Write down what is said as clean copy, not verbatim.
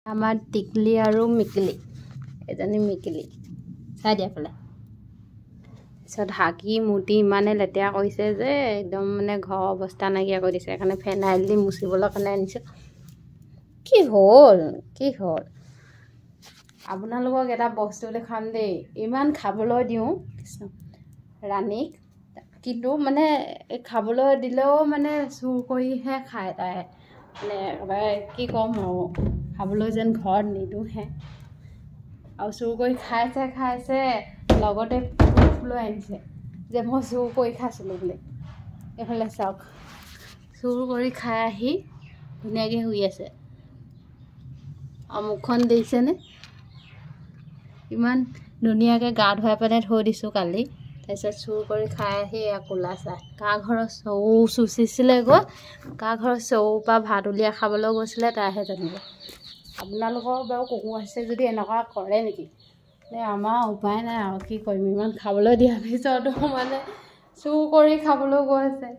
আমাৰ টিকলি আৰু মিকিলি এজনী মিকিলি চাই দিয়া ফালে পিছত হাগি মুতি ইমানে লেতেৰা কৰিছে যে একদম মানে ঘৰৰ অৱস্থা নাইকিয়া কৰি দিছে সেইকাৰণে ফেনাইল দি মুচিবলৈ কাৰণে আনিছোঁ কি হ'ল আপোনালোকক এটা বস্তু দেখাম দেই ইমান খাবলৈ দিওঁ ৰাণীক কিন্তু মানে খাবলৈ দিলেও মানে চুৰ কৰিহে খায় তাই মানে একেবাৰে কি ক'ম আৰু খাবলৈ যেন ঘৰত নিদিওঁহে আৰু চুৰ কৰি খাইছে লগতে প্ৰুফ লৈ আনিছে যে মই চুৰ কৰি খাইছিলোঁ বুলি এইফালে চাওক চুৰ কৰি খাই আহি ধুনীয়াকৈ শুই আছে আৰু মুখখন দেখিছেনে ইমান ধুনীয়াকৈ গা ধুৱাই পেলাই থৈ দিছোঁ কালি তাৰপিছত চুৰ কৰি খাই আহি ক'লা চাই কা ঘৰৰ চৌ চুচিছিলে গৈ কা ঘৰৰ চৌৰ পৰা ভাত উলিয়াই খাবলৈ গৈছিলে তাইহে জানিব আপোনালোকৰ বাৰু কুকুৰ আছে যদি এনেকুৱা কৰে নেকি আমাৰ উপায় নাই আৰু কি কৰিম ইমান খাবলৈ দিয়াৰ পিছতো মানে চুৰ কৰি খাবলৈ গৈছে